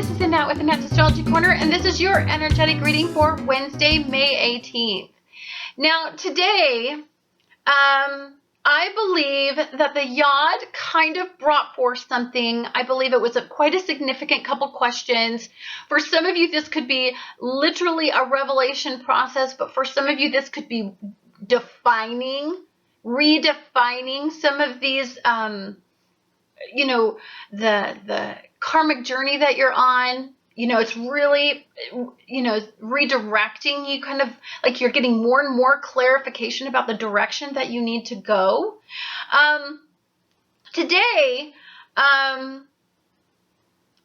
this is Annette with Annette's Astrology Corner, and this is your energetic reading for Wednesday, May 18th. Now, today, I believe that the Yod kind of brought forth something. I believe it was quite a significant couple questions. For some of you, this could be literally a revelation process, but for some of you, this could be redefining some of these, the karmic journey that you're on. It's really, redirecting you, kind of like you're getting more and more clarification about the direction that you need to go. Today,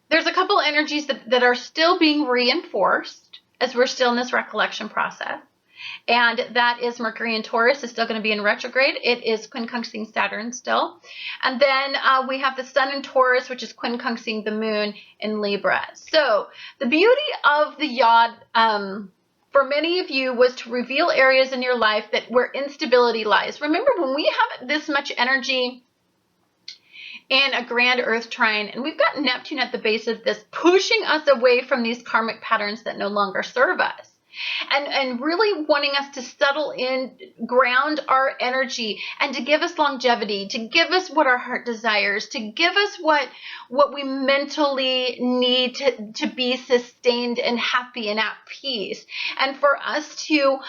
there's a couple energies that are still being reinforced as we're still in this recollection process. And that is Mercury in Taurus is still going to be in retrograde. It is quincunxing Saturn still. And then we have the Sun in Taurus, which is quincunxing the Moon in Libra. So the beauty of the Yod for many of you was to reveal areas in your life where instability lies. Remember, when we have this much energy in a grand Earth trine, and we've got Neptune at the base of this, pushing us away from these karmic patterns that no longer serve us. And really wanting us to settle in, ground our energy, and to give us longevity, to give us what our heart desires, to give us what we mentally need to be sustained and happy and at peace. And for us to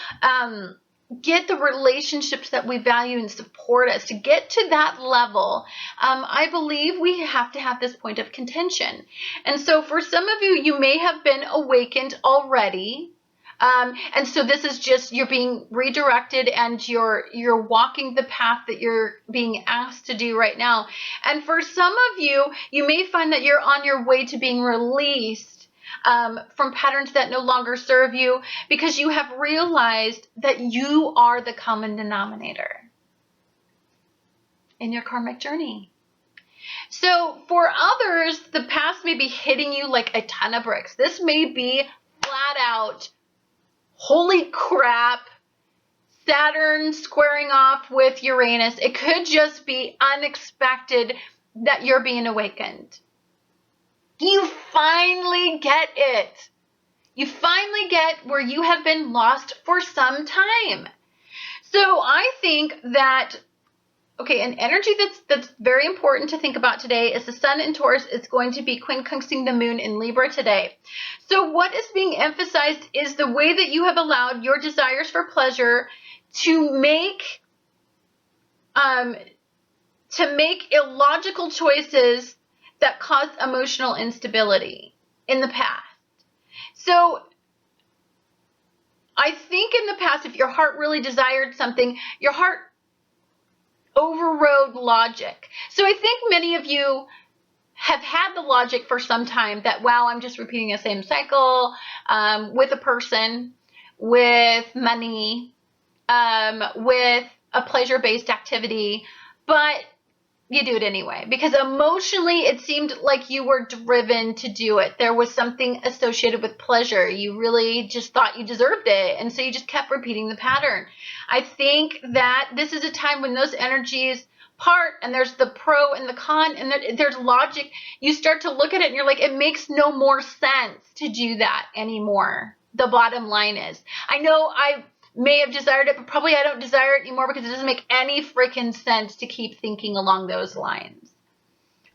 get the relationships that we value and support us, to get to that level, I believe we have to have this point of contention. And so for some of you, you may have been awakened already. And so this is just, you're being redirected and you're walking the path that you're being asked to do right now. And for some of you, you may find that you're on your way to being released from patterns that no longer serve you, because you have realized that you are the common denominator in your karmic journey. So for others, the past may be hitting you like a ton of bricks. This may be flat out, holy crap, Saturn squaring off with Uranus. It could just be unexpected that you're being awakened. You finally get it. You finally get where you have been lost for some time. So I think that, okay, an energy that's very important to think about today is the Sun in Taurus is going to be quincunxing the Moon in Libra today. So what is being emphasized is the way that you have allowed your desires for pleasure to make illogical choices that cause emotional instability in the past. So I think in the past, if your heart really desired something, your heart overrode logic. So I think many of you have had the logic for some time that, wow, I'm just repeating the same cycle with a person, with money, with a pleasure-based activity, but you do it anyway because emotionally it seemed like you were driven to do it. There was something associated with pleasure. You really just thought you deserved it, and so you just kept repeating the pattern. I think that this is a time when those energies part, and there's the pro and the con, and there's logic. You start to look at it and you're like, it makes no more sense to do that anymore. The bottom line is, I know I may have desired it, but probably I don't desire it anymore because it doesn't make any freaking sense to keep thinking along those lines.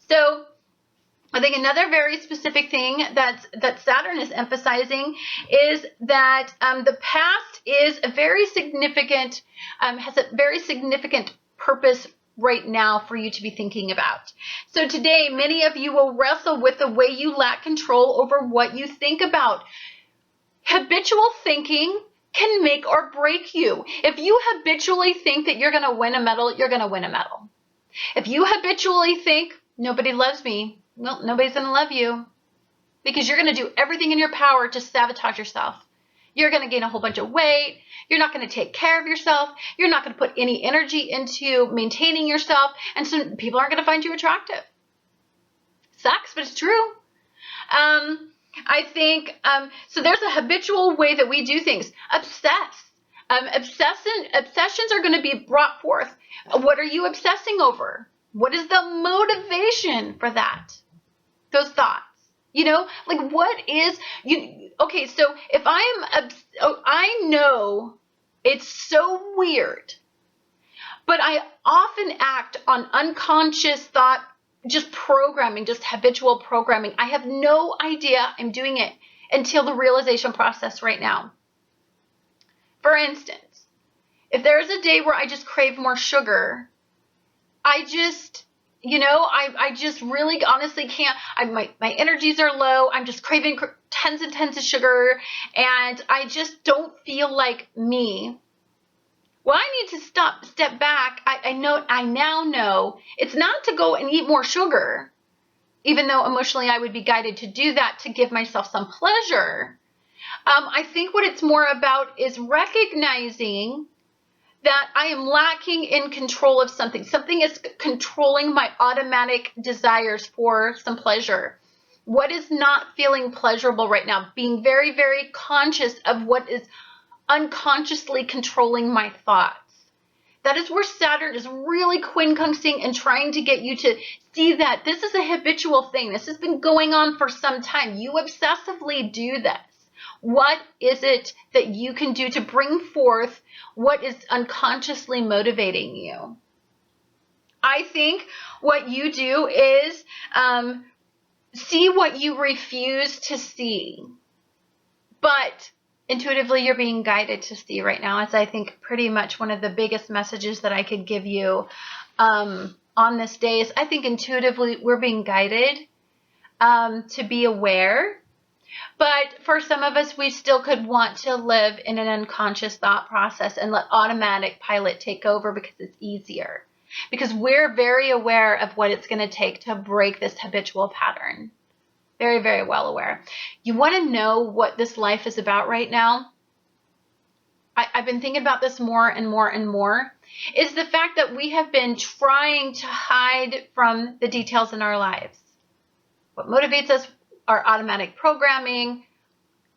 So I think another very specific thing that Saturn is emphasizing is that the past is a very significant, has a very significant purpose right now for you to be thinking about. So today, many of you will wrestle with the way you lack control over what you think about. Habitual thinking can make or break you. If you habitually think that you're going to win a medal, you're going to win a medal. If you habitually think, nobody loves me, well, nobody's going to love you, because you're going to do everything in your power to sabotage yourself. You're going to gain a whole bunch of weight. You're not going to take care of yourself. You're not going to put any energy into maintaining yourself. And so people aren't going to find you attractive. Sucks, but it's true. I think, so there's a habitual way that we do things. Obsess. Obsessions are going to be brought forth. What are you obsessing over? What is the motivation for that? Those thoughts. You know, like what is you? Okay, so if I know it's so weird, but I often act on unconscious thought, just programming, just habitual programming. I have no idea I'm doing it until the realization process right now. For instance, if there's a day where I just crave more sugar, I just, I just really honestly can't. My energies are low. I'm just craving tons and tons of sugar, and I just don't feel like me. Well, I need to step back. I now know it's not to go and eat more sugar, even though emotionally I would be guided to do that to give myself some pleasure. I think what it's more about is recognizing that I am lacking in control of something. Something is controlling my automatic desires for some pleasure. What is not feeling pleasurable right now? Being very, very conscious of what is unconsciously controlling my thoughts. That is where Saturn is really quincunxing and trying to get you to see that this is a habitual thing. This has been going on for some time. You obsessively do this. What is it that you can do to bring forth what is unconsciously motivating you? I think what you do is see what you refuse to see. But intuitively, you're being guided to see right now, as I think pretty much one of the biggest messages that I could give you on this day is I think intuitively we're being guided to be aware. But for some of us, we still could want to live in an unconscious thought process and let automatic pilot take over because it's easier. Because we're very aware of what it's going to take to break this habitual pattern. Very, very well aware. You want to know what this life is about right now? I've been thinking about this more and more and more. Is the fact that we have been trying to hide from the details in our lives. What motivates us, our automatic programming,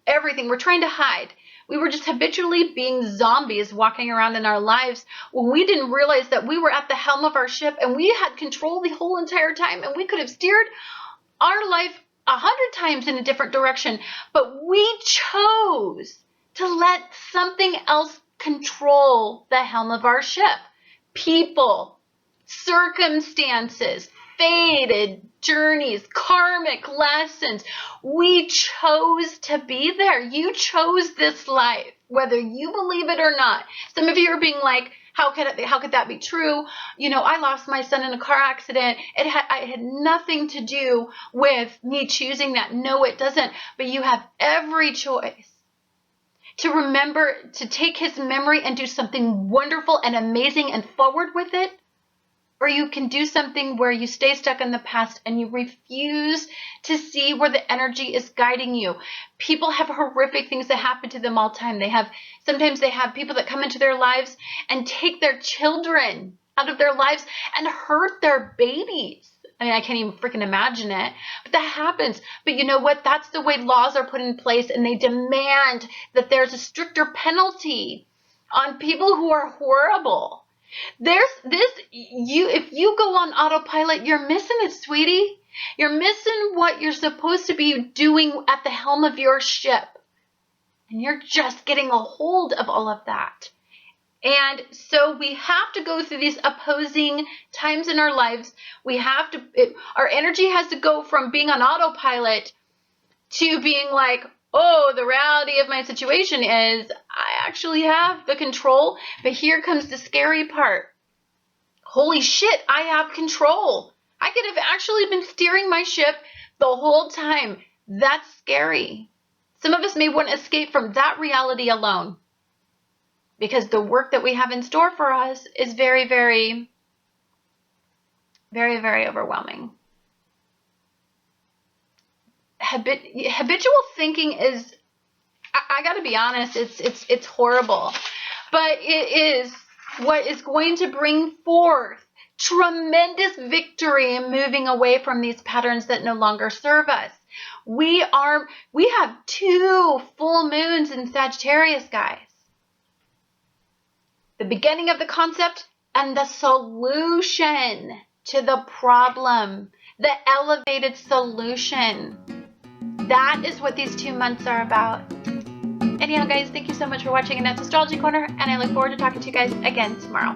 everything. We're trying to hide. We were just habitually being zombies walking around in our lives when we didn't realize that we were at the helm of our ship and we had control the whole entire time, and we could have steered our life 100 times in a different direction, but we chose to let something else control the helm of our ship. People, circumstances, fated journeys, karmic lessons. We chose to be there. You chose this life, whether you believe it or not. Some of you are being like, how could that be true? I lost my son in a car accident. It had nothing to do with me choosing that. No, it doesn't. But you have every choice to remember to take his memory and do something wonderful and amazing and forward with it. Or you can do something where you stay stuck in the past and you refuse to see where the energy is guiding you. People have horrific things that happen to them all the time. Sometimes they have people that come into their lives and take their children out of their lives and hurt their babies. I mean, I can't even freaking imagine it, but that happens. But you know what? That's the way laws are put in place, and they demand that there's a stricter penalty on people who are horrible. If you go on autopilot, you're missing it, sweetie. You're missing what you're supposed to be doing at the helm of your ship. And you're just getting a hold of all of that. And so we have to go through these opposing times in our lives. Our energy has to go from being on autopilot to being like, oh, the reality of my situation is I actually have the control, but here comes the scary part. Holy shit, I have control. I could have actually been steering my ship the whole time. That's scary. Some of us may want to escape from that reality alone because the work that we have in store for us is very, very, very, very overwhelming. Habitual thinking is, I got to be honest, it's horrible, but it is what is going to bring forth tremendous victory in moving away from these patterns that no longer serve us. We have 2 full moons in Sagittarius, guys. The beginning of the concept and the solution to the problem, the elevated solution. that is what these 2 months are about. Anyhow, guys, thank you so much for watching Annette's Astrology Corner, and I look forward to talking to you guys again tomorrow.